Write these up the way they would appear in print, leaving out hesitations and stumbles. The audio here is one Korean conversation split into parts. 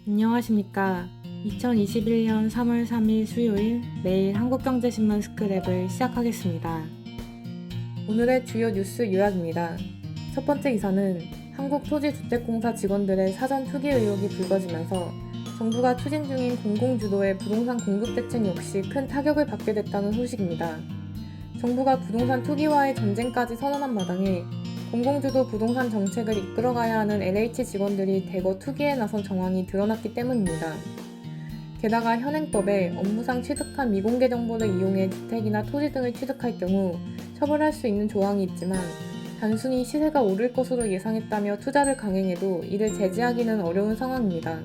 안녕하십니까. 2021년 3월 3일 수요일 매일 한국경제신문 스크랩을 시작하겠습니다. 오늘의 주요 뉴스 요약입니다. 첫 번째 기사는 한국토지주택공사 직원들의 사전 투기 의혹이 불거지면서 정부가 추진 중인 공공주도의 부동산 공급 대책 역시 큰 타격을 받게 됐다는 소식입니다. 정부가 부동산 투기와의 전쟁까지 선언한 마당에 공공주도 부동산 정책을 이끌어가야 하는 LH 직원들이 대거 투기에 나선 정황이 드러났기 때문입니다. 게다가 현행법에 업무상 취득한 미공개 정보를 이용해 주택이나 토지 등을 취득할 경우 처벌할 수 있는 조항이 있지만 단순히 시세가 오를 것으로 예상했다며 투자를 강행해도 이를 제지하기는 어려운 상황입니다.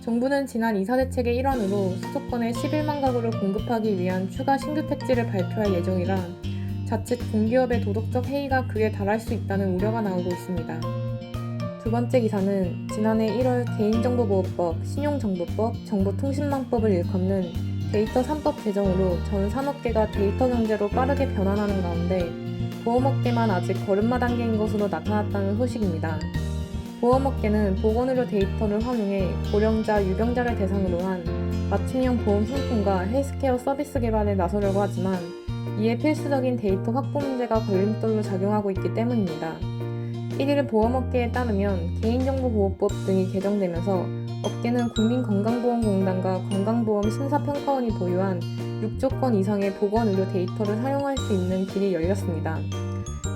정부는 지난 이사대책의 일환으로 수도권에 11만 가구를 공급하기 위한 추가 신규 택지를 발표할 예정이라 자칫 공기업의 도덕적 해이가 극에 달할 수 있다는 우려가 나오고 있습니다. 두 번째 기사는 지난해 1월 개인정보보호법, 신용정보법, 정보통신망법을 일컫는 데이터 3법 제정으로 전 산업계가 데이터 경제로 빠르게 변환하는 가운데 보험업계만 아직 걸음마 단계인 것으로 나타났다는 소식입니다. 보험업계는 보건의료 데이터를 활용해 고령자, 유병자를 대상으로 한 맞춤형 보험 상품과 헬스케어 서비스 개발에 나서려고 하지만 이에 필수적인 데이터 확보 문제가 걸림돌로 작용하고 있기 때문입니다. 1일 보험업계에 따르면 개인정보보호법 등이 개정되면서 업계는 국민건강보험공단과 건강보험심사평가원이 보유한 6조 건 이상의 보건의료 데이터를 사용할 수 있는 길이 열렸습니다.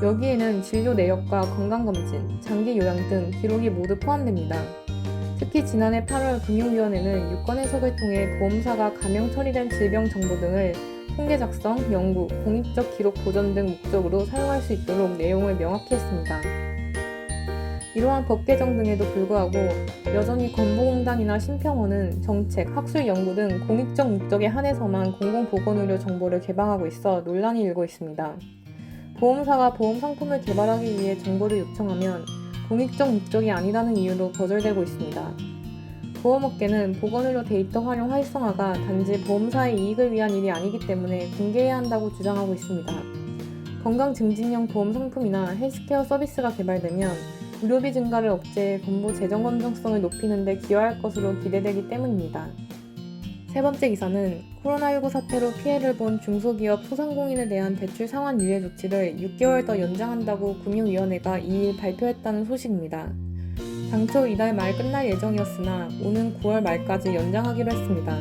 여기에는 진료 내역과 건강검진, 장기요양 등 기록이 모두 포함됩니다. 특히 지난해 8월 금융위원회는 유권 해석을 통해 보험사가 감형 처리된 질병 정보 등을 통계 작성, 연구, 공익적 기록 보전 등 목적으로 사용할 수 있도록 내용을 명확히 했습니다. 이러한 법 개정 등에도 불구하고 여전히 건보공단이나 심평원은 정책, 학술 연구 등 공익적 목적에 한해서만 공공보건의료 정보를 개방하고 있어 논란이 일고 있습니다. 보험사가 보험 상품을 개발하기 위해 정보를 요청하면 공익적 목적이 아니라는 이유로 거절되고 있습니다. 보험업계는 보건의료 데이터 활용 활성화가 단지 보험사의 이익을 위한 일이 아니기 때문에 공개해야 한다고 주장하고 있습니다. 건강증진형 보험 상품이나 헬스케어 서비스가 개발되면 의료비 증가를 억제해 건보 재정 건전성을 높이는 데 기여할 것으로 기대되기 때문입니다. 세 번째 기사는 코로나19 사태로 피해를 본 중소기업 소상공인에 대한 대출 상환 유예 조치를 6개월 더 연장한다고 금융위원회가 2일 발표했다는 소식입니다. 당초 이달 말 끝날 예정이었으나 오는 9월 말까지 연장하기로 했습니다.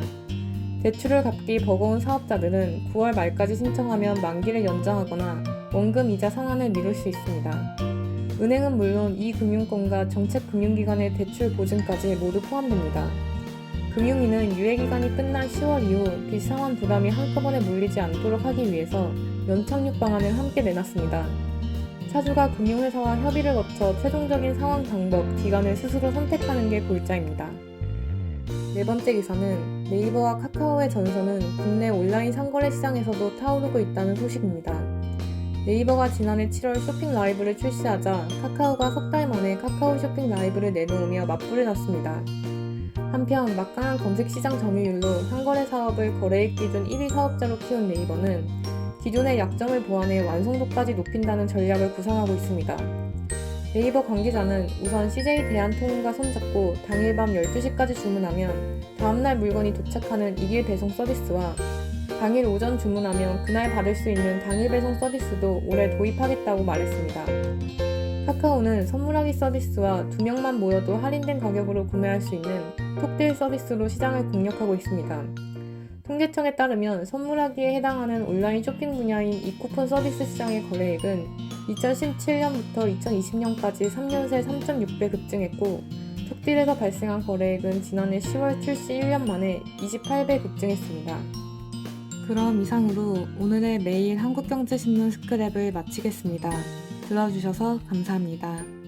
대출을 갚기 버거운 사업자들은 9월 말까지 신청하면 만기를 연장하거나 원금 이자 상환을 미룰 수 있습니다. 은행은 물론 이 금융권과 정책금융기관의 대출 보증까지 모두 포함됩니다. 금융위는 유예기간이 끝난 10월 이후 빚 상환 부담이 한꺼번에 몰리지 않도록 하기 위해서 연착륙 방안을 함께 내놨습니다. 차주가 금융회사와 협의를 거쳐 최종적인 상환 방법, 기간을 스스로 선택하는 게 골자입니다. 네 번째 기사는 네이버와 카카오의 전선은 국내 온라인 상거래 시장에서도 타오르고 있다는 소식입니다. 네이버가 지난해 7월 쇼핑 라이브를 출시하자 카카오가 석 달 만에 카카오 쇼핑 라이브를 내놓으며 맞불을 놨습니다. 한편 막강한 검색시장 점유율로 상거래 사업을 거래액 기준 1위 사업자로 키운 네이버는 기존의 약점을 보완해 완성도까지 높인다는 전략을 구상하고 있습니다. 네이버 관계자는 우선 CJ 대한통운과 손잡고 당일 밤 12시까지 주문하면 다음날 물건이 도착하는 2일 배송 서비스와 당일 오전 주문하면 그날 받을 수 있는 당일 배송 서비스도 올해 도입하겠다고 말했습니다. 카카오는 선물하기 서비스와 2명만 모여도 할인된 가격으로 구매할 수 있는 톡딜 서비스로 시장을 공략하고 있습니다. 통계청에 따르면 선물하기에 해당하는 온라인 쇼핑 분야인 이쿠폰 서비스 시장의 거래액은 2017년부터 2020년까지 3년 새 3.6배 급증했고 톡딜에서 발생한 거래액은 지난해 10월 출시 1년 만에 28배 급증했습니다. 그럼 이상으로 오늘의 매일 한국경제신문 스크랩을 마치겠습니다. 들어주셔서 감사합니다.